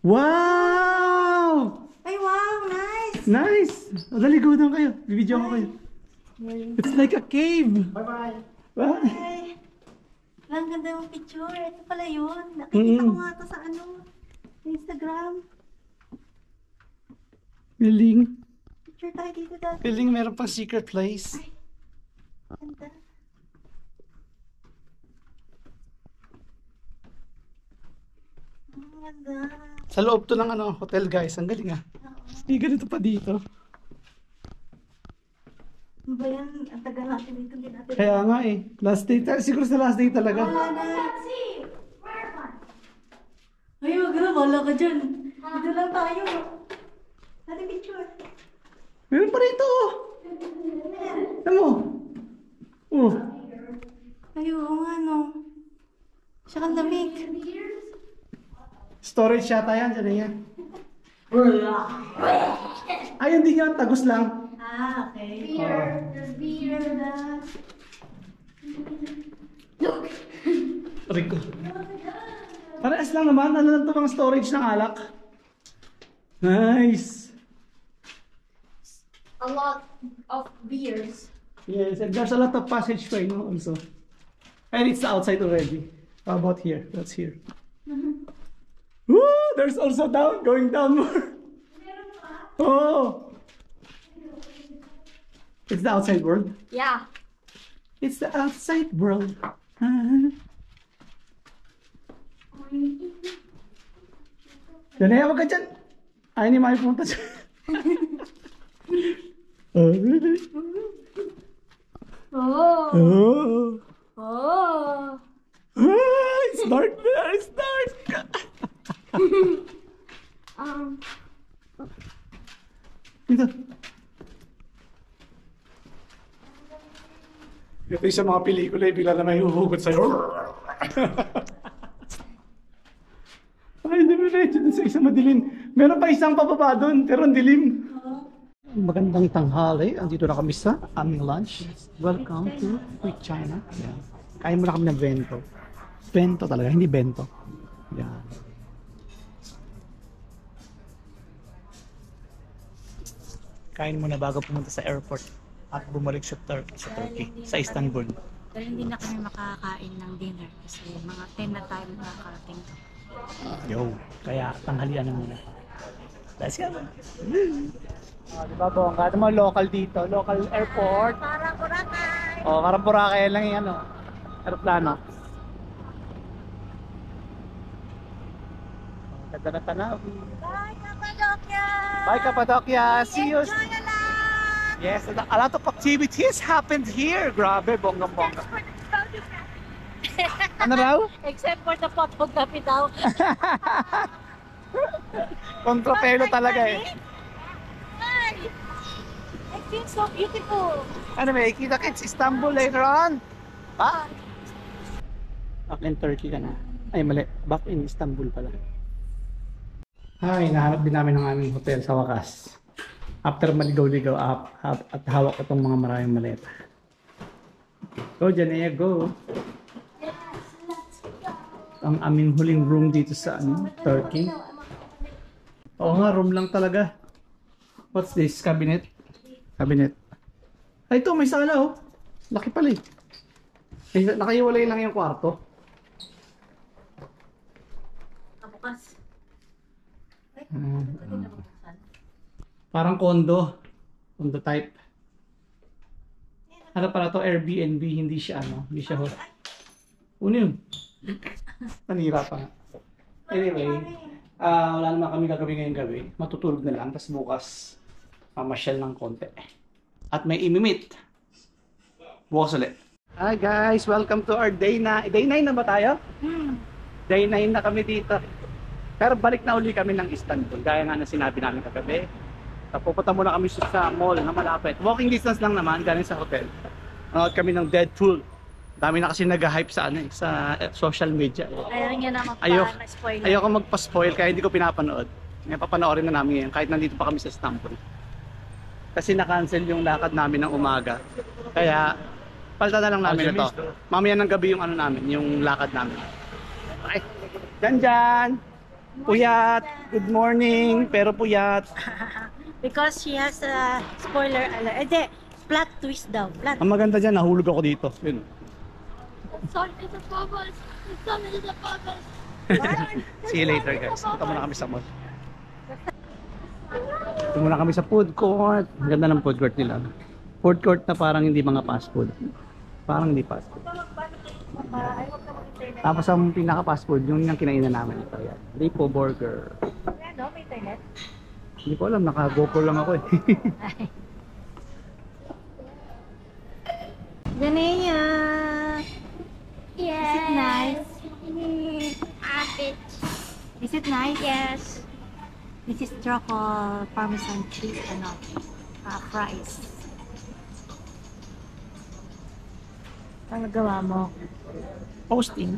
Wow! Ay, wow! Nice! Nice! O, dali, go down kayo. Bibidyo ko kayo. It's like a cave. Bye-bye. Bye. Ang ganda yung picture. Ito pala yun. Nakikita ko nga ito sa ano, Instagram. Piling. Picture tayo dito dati. Piling meron pang secret place. Ay, ganda. Ang ganda. Sa loob to ng ano, hotel guys. Ang galing ah. Hindi ganito pa dito. Ano ba yan? Ang tagal natin dito. Hindi natin. Kaya nga eh. Last day. Siguro sa last day talaga. Wala na. Ay, wag na. Wala ka dyan. Dito lang tayo. Natin picture. Meron pa rito oh. Ano mo? Oh. Ay, oo nga no. Siya kang lamig. Storage yata yan. Diyan na yan. Ay, hindi yan. Tagus lang. Ah, okay. There's beer. Look. Rico. Parehas lang naman. Ano lang ito mga storage ng alak. Nice. A lot of beers. Yes, and there's a lot of passageway no, also. And it's outside already. How about here? That's here. Woo! There's also down, going down more. Oh! It's the outside world. Yeah. It's the outside world. Janaya, wag ka dyan. Ayaw ni Maya pumunta dyan. Oh. Oh. Oh. Ah, it's dark there. It's dark. Dito. Ito yung sa mga pelikula, bigla na may huhugot sa'yo. Ay, hindi mo na dun sa isang madilim. Meron pa isang pababa doon, pero ang dilim. Magandang tanghali. Andito na kami sa aming lunch. Welcome to Quick China. Yan. Kain muna kami ng bento. Bento talaga, hindi bento. Yan. Kain muna bago pumunta sa airport at bumalik sa Turkey, sa Istanbul. Dahil hindi na kami makakain ng dinner kasi mga 10 na tayo makakarating. Yo, kaya tanghalian na muna. Let's go! Diba bongga? Ito mga local dito, local airport. Parang Boracay! Parang Boracay lang yung ano, aeroplano. Ganda na tanaw. Bye, Cappadocia! Bye, Cappadocia! See you! Enjoy a lot! Yes, a lot of activities happened here. Grabe, bongga-bongga. Ano raw? Except for the photography daw. Kontropelo talaga eh. Hi! I feel so beautiful. Anyway, kita-kits Istanbul later on. Bye! Back in Turkey ka na. Ay mali, back in Istanbul pala. Ay, nahanap din namin ang aming hotel sa wakas. After maligaw-ligaw at hawak ko itong mga maraming maleta. Go, Janea, go! Ang aming huling room dito sa Turkey. Oo nga, room lang talaga. What's this? Cabinet? Cabinet. Ay, ito, may sala oh. Laki pala eh. Nakaiwalay lang yung kwarto. Kabukas. Parang condo. Condo type. Ano pala to? Airbnb. Hindi siya hindi siya hotel. Ano yun? Nanira pa nga. Anyway, wala naman kami gagawin ngayong gabi. Matutulog na lang. Tapos bukas, mamasyal ng konti. At may imimit. Bukas ulit. Hi guys! Welcome to our day 9. Day 9 na ba tayo? Day 9 na kami dito. Pero balik na uli kami ng Istanbul. Gaya nga na sinabi namin kagabi. Pupunta muna kami sa mall na malapit. Walking distance lang naman, galing sa hotel. Nanood kami ng Deadpool. Dami na kasi nag-hype sa sa social media. Ayaw niya na magpa-spoil. Ayoko magpa-spoil kaya hindi ko pinapanood. Ngayon papanoorin na namin ngayon kahit nandito pa kami sa Istanbul. Kasi na-cancel yung lakad namin ng umaga. Kaya palta na lang namin ito. Mamaya ng gabi yung namin, yung lakad namin. Okay. Jan! Puyat! Good morning! Pero puyat! Because she has a spoiler alert. Plot twist daw. Plot. Ang maganda dyan, nahulog ako dito. Yun. Sorry, sa Pabas. Sorry, sa Pabas. See you later guys. Punta muna kami sa mall. Punta muna kami sa food court. Ang ganda ng food court nila. Food court na parang hindi mga fast food. Parang hindi fast food. Tapos ang pinaka fast food, yung kinainan namin ito. Yan. Lipo Burger. Ano, may toilet? Hindi ko alam, naka-GoPro lang ako eh. Ganaya! Yes. Is it nice? A bit. Is it nice? Yes. This is truffle parmesan cheese, fries. Ang nagawa mo? Posting.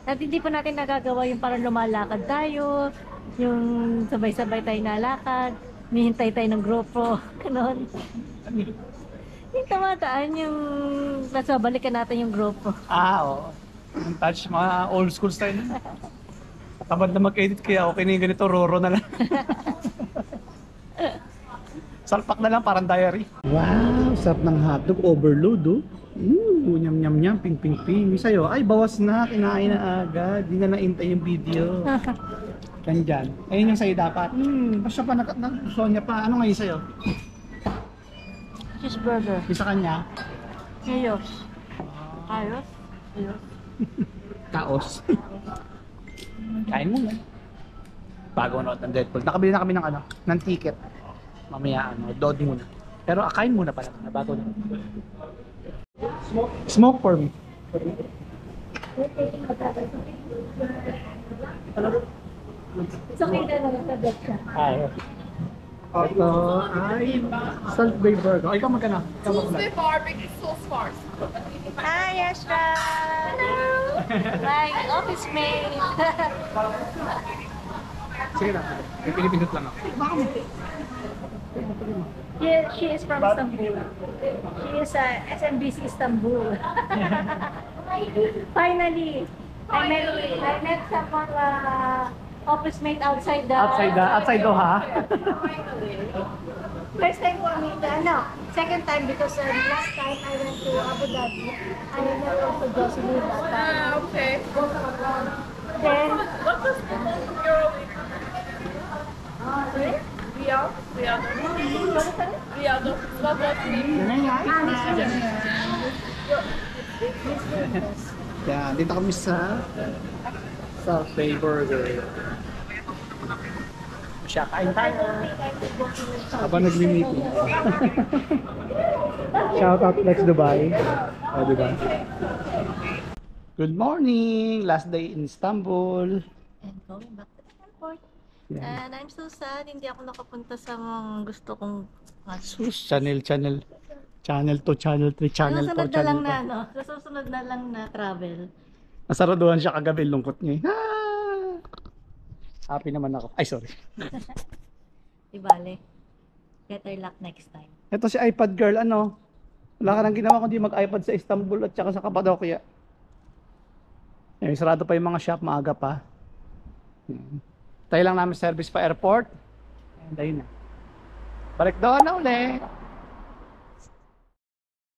At hindi pa natin nagagawa yung parang lumalakad tayo, yung sabay-sabay tayo nalakad, hinihintay tayo ng GoPro, ganon. Yung tamataan yung nasa balikan natin yung GoPro. Oo. Yung touch, mga old school style. Tamad na mag-edit kaya okay na yung ganito, roro na lang. Salpak na lang, parang diary. Wow, sarap ng hotdog, overload oh. Nyam nyam nyam, ping ping ping. Sa'yo, ay bawas na, kinain na agad. Di na naintay yung video. Nandyan. Ayun yung sa'yo dapat. Basta pa, gusto niya pa. Ano ngayon sa'yo? Cheeseburger. Isa kanya? Ayos. Ayos? Ayos. Kaos. Kain mo na. Bago nood ng Deadpool. Nakabili na kami ng ng ticket. Mamaya dood muna. Pero akain muna pala na bago na. Smoke for me. It's okay na lang sa bed siya. Ito ay Salt Bay Burger. Ay, ikaw magkana? Salt Bay Barbecue Sauce Bars. Hi, Ashra! Hello! My office mate! Sige na. May pinipindot lang ako. She is from Istanbul. She is SMBC Istanbul. Finally, I met someone office mate outside Doha. First time for me, second time because last time I went to Abu Dhabi. I never also Jocelyn that time. Okay. Then, What was your Riyadh? Riyadh. What was the Yan, dito kami sa Salt Bay Burger. Siya, kain tayo. Habang nagmi-meeting. Shout out Lex Dubai. O, diba? Good morning! Last day in Istanbul. And going back to the airport. Yeah. And I'm so sad, hindi ako nakapunta sa mga gusto kong Sus, channel 2, channel 3, channel 4, susunod na channel lang na, no? Susunod na lang na travel. Nasaraduhan siya kagabi, lungkot niya. Happy naman ako. Ay, sorry. Di bale. Better luck next time. Ito si iPad girl, wala ka nang ginawa kundi mag-iPad sa Istanbul at saka sa Cappadocia. Sarado pa yung mga shop, maaga pa. Tayo lang namin service pa airport. And ayun na. Balik doon na uli.